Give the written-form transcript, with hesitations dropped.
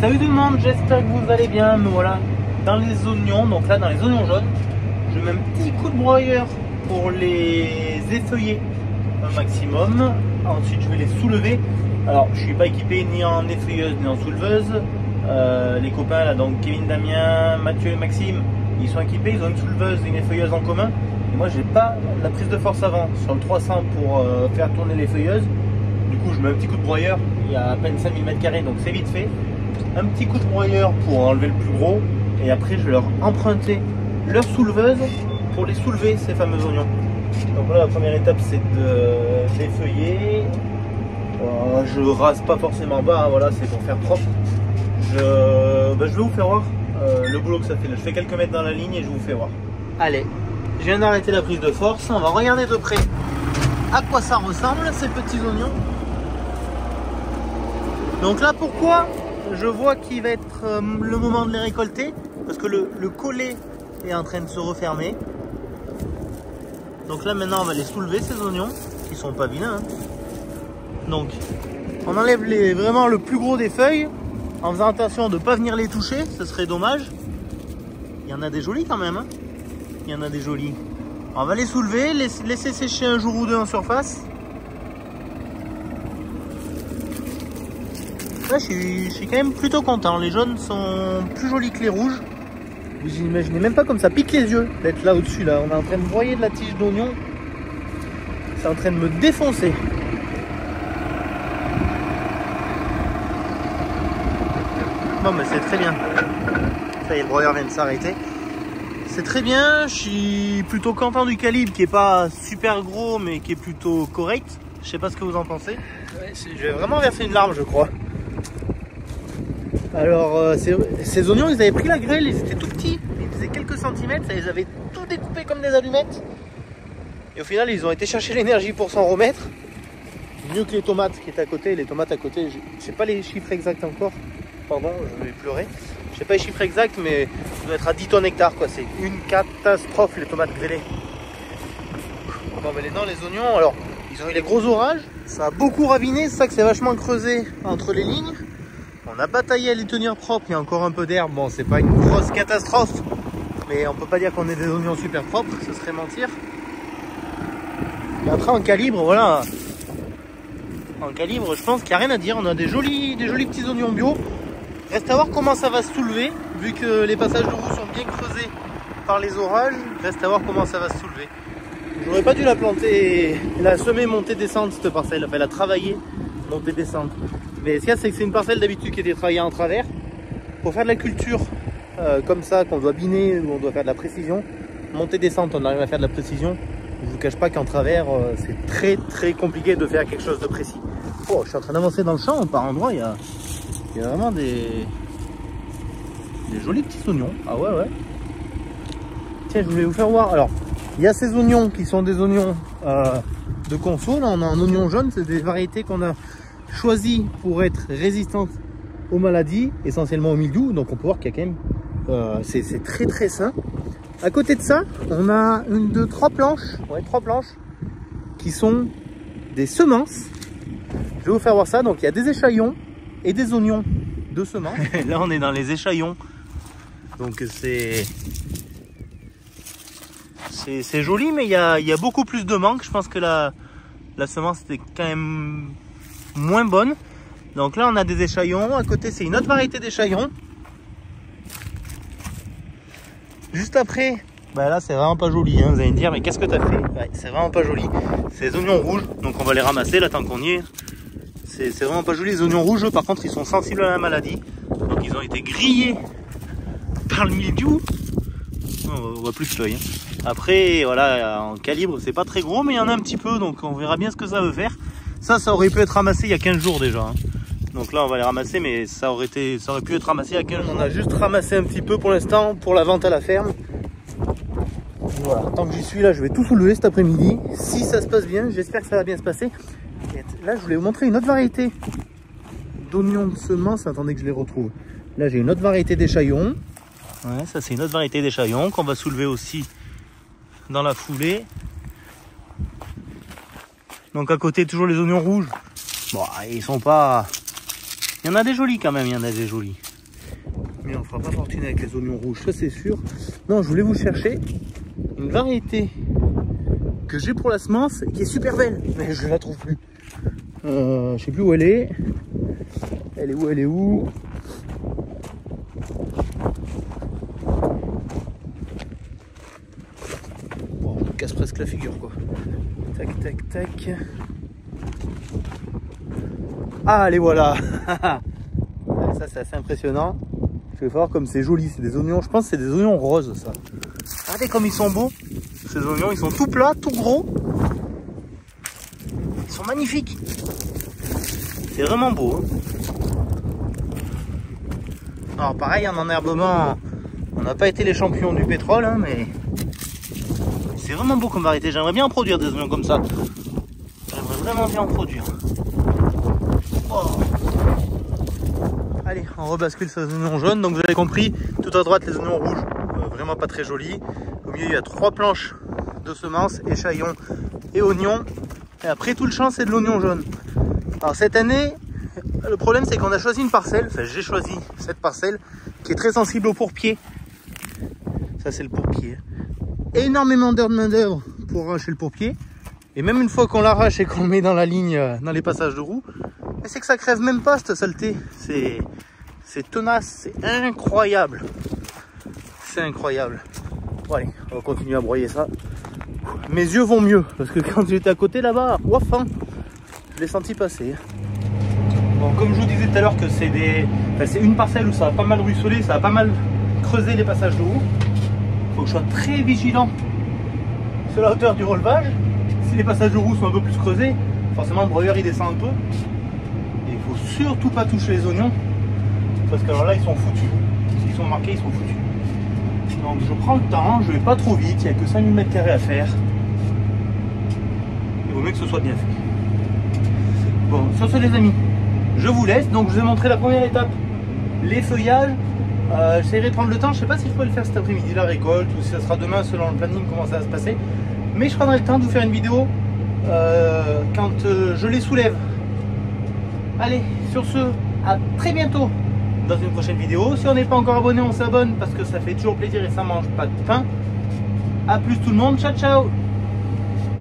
Salut tout le monde, j'espère que vous allez bien. Me voilà dans les oignons, donc là dans les oignons jaunes, je mets un petit coup de broyeur pour les effeuiller un maximum. Ensuite je vais les soulever. Alors je suis pas équipé ni en effeuilleuse ni en souleveuse. Les copains là, donc Kevin, Damien, Mathieu et Maxime, ils sont équipés, ils ont une souleveuse et une effeuilleuse en commun. Et moi j'ai pas la prise de force avant sur le 300 pour faire tourner l'effeuilleuse. Du coup je mets un petit coup de broyeur, il y a à peine 5000 m², donc c'est vite fait. Un petit coup de broyeur pour enlever le plus gros, et après je vais leur emprunter leur souleveuse pour les soulever, ces fameux oignons. Donc voilà, la première étape c'est de l'effeuiller. Je rase pas forcément bas, hein, voilà, c'est pour faire propre. Je vais vous faire voir le boulot que ça fait. Je fais quelques mètres dans la ligne et je vous fais voir. Allez, je viens d'arrêter la prise de force, on va regarder de près à quoi ça ressemble ces petits oignons. Donc là, pourquoi je vois qu'il va être le moment de les récolter? Parce que le collet est en train de se refermer. Donc là maintenant on va les soulever, ces oignons qui sont pas vilains, hein. Donc on enlève vraiment le plus gros des feuilles en faisant attention de ne pas venir les toucher, ce serait dommage. Il y en a des jolis quand même, hein. Il y en a des jolis. On va les soulever, laisser sécher un jour ou deux en surface. Là, je suis quand même plutôt content. Les jaunes sont plus jolis que les rouges. Vous imaginez même pas comme ça pique les yeux d'être là au-dessus. Là, on est en train de broyer de la tige d'oignon. C'est en train de me défoncer. Bon, mais c'est très bien. Ça y est, le broyeur vient de s'arrêter. C'est très bien. Je suis plutôt content du calibre qui est pas super gros, mais qui est plutôt correct. Je sais pas ce que vous en pensez. Ouais, je vais vraiment verser une larme, je crois. Alors, ces oignons, ils avaient pris la grêle, ils étaient tout petits, ils faisaient quelques centimètres, ça les avait tout découpés comme des allumettes. Et au final, ils ont été chercher l'énergie pour s'en remettre. Mieux que les tomates qui étaient à côté. Les tomates à côté, je sais pas les chiffres exacts encore. Pardon, je vais pleurer. Je sais pas les chiffres exacts, mais ça doit être à 10 tonnes hectare, quoi. C'est une catastrophe, les tomates grêlées. Bon, mais les oignons, alors, ils ont eu les gros orages. Ça a beaucoup raviné, c'est ça que c'est vachement creusé entre les lignes. On a bataillé à les tenir propres, il y a encore un peu d'herbe. Bon, c'est pas une grosse catastrophe, mais on peut pas dire qu'on ait des oignons super propres, ce serait mentir. Et après, en calibre, voilà. En calibre, je pense qu'il n'y a rien à dire. On a des jolis petits oignons bio. Reste à voir comment ça va se soulever, vu que les passages de roue sont bien creusés par les orages. Reste à voir comment ça va se soulever. J'aurais pas dû la planter, la semer, monter, descendre cette parcelle. Enfin, la travailler, monter, descendre. Mais ce qu'il y a, c'est que c'est une parcelle d'habitude qui était travaillée en travers. Pour faire de la culture comme ça, qu'on doit biner ou on doit faire de la précision, monter, descendre, on arrive à faire de la précision. Je ne vous cache pas qu'en travers, c'est très compliqué de faire quelque chose de précis. Oh, je suis en train d'avancer dans le champ, par endroit, il y a vraiment des jolis petits oignons. Ah ouais. Tiens, je voulais vous faire voir. Alors, il y a ces oignons qui sont des oignons de conso. Là, on a un oignon jaune, c'est des variétés qu'on a choisi pour être résistante aux maladies, essentiellement au mildiou. Donc on peut voir qu'il y a quand même c'est très sain. À côté de ça, on a trois planches qui sont des semences. Je vais vous faire voir ça. Donc il y a des échantillons et des oignons de semences. Là on est dans les échantillons. Donc c'est joli, mais il y a beaucoup plus de manque. Je pense que la semence était quand même moins bonne. Donc là on a des échantillons, à côté c'est une autre variété d'échantillons. Juste après, bah là c'est vraiment pas joli, hein. Vous allez me dire mais qu'est-ce que t'as fait? Ouais, c'est vraiment pas joli. C'est des oignons rouges, donc on va les ramasser là tant qu'on y est. C'est vraiment pas joli. Les oignons rouges, par contre, ils sont sensibles à la maladie. Donc ils ont été grillés par le mildiou. On voit plus que l'œil, hein. Après voilà, en calibre c'est pas très gros, mais il y en a un petit peu, donc on verra bien ce que ça veut faire. Ça aurait pu être ramassé il y a 15 jours déjà, hein. Donc là on va les ramasser, mais ça aurait pu être ramassé il y a 15 jours. On a juste ramassé un petit peu pour l'instant pour la vente à la ferme. Voilà, tant que j'y suis là, je vais tout soulever cet après-midi. Si ça se passe bien, j'espère que ça va bien se passer. Et là je voulais vous montrer une autre variété d'oignons de semences. Attendez que je les retrouve. Là j'ai une autre variété d'échantillons. Ouais, ça c'est une autre variété d'échantillons qu'on va soulever aussi dans la foulée. Donc à côté toujours les oignons rouges. Bon, ils sont pas... Il y en a des jolis quand même, il y en a des jolis. Mais on fera pas fortune avec les oignons rouges, ça c'est sûr. Non, je voulais vous chercher une variété que j'ai pour la semence et qui est super belle, mais je la trouve plus. Je sais plus où elle est. Elle est où? Elle est où? Bon, je me casse presque la figure quoi. Tac, tac, tac. Ah, les voilà. Ça c'est assez impressionnant. Je vais voir comme c'est joli, c'est des oignons, je pense que c'est des oignons roses ça. Regardez comme ils sont beaux. Ces oignons, ils sont tout plats, tout gros. Ils sont magnifiques. C'est vraiment beau. Hein. Alors pareil, en enherbement, on n'a pas été les champions du pétrole, hein, mais c'est vraiment beau comme variété. J'aimerais bien en produire des oignons comme ça. J'aimerais vraiment bien en produire. Oh. Allez, on rebascule sur les oignons jaunes. Donc vous avez compris, tout à droite les oignons rouges, vraiment pas très jolis. Au milieu il y a 3 planches de semences, échalotes et oignons. Et après tout le champ c'est de l'oignon jaune. Alors cette année, le problème c'est qu'on a choisi une parcelle, enfin j'ai choisi cette parcelle qui est très sensible au pourpier. Ça c'est le pourpier. Énormément d'heures de main d'œuvre pour arracher le pourpier. Et même une fois qu'on l'arrache et qu'on le met dans la ligne, dans les passages de roues, c'est que ça crève même pas cette saleté. C'est tenace, c'est incroyable. C'est incroyable. Bon allez, on va continuer à broyer ça. Mes yeux vont mieux, parce que quand j'étais à côté là-bas, ouf, hein, je l'ai senti passer. Bon, comme je vous disais tout à l'heure que c'est une parcelle où ça a pas mal ruisselé, ça a pas mal creusé les passages de roue. Il faut que je sois très vigilant sur la hauteur du relevage. Si les passages de roue sont un peu plus creusés, forcément le broyeur il descend un peu. Et il faut surtout pas toucher les oignons, parce que alors là ils sont foutus. S'ils sont marqués, ils sont foutus. Donc je prends le temps, je vais pas trop vite, il n'y a que 5000 m² à faire. Il vaut mieux que ce soit bien fait. Bon, sur ce les amis, je vous laisse. Donc je vous ai montré la première étape, les feuillages. J'essaierai de prendre le temps, je sais pas si je pourrais le faire cet après-midi, la récolte, ou si ça sera demain selon le planning, comment ça va se passer. Mais je prendrai le temps de vous faire une vidéo quand je les soulève. Allez, sur ce, à très bientôt dans une prochaine vidéo. Si on n'est pas encore abonné, on s'abonne parce que ça fait toujours plaisir et ça mange pas de pain. A plus tout le monde, ciao ciao.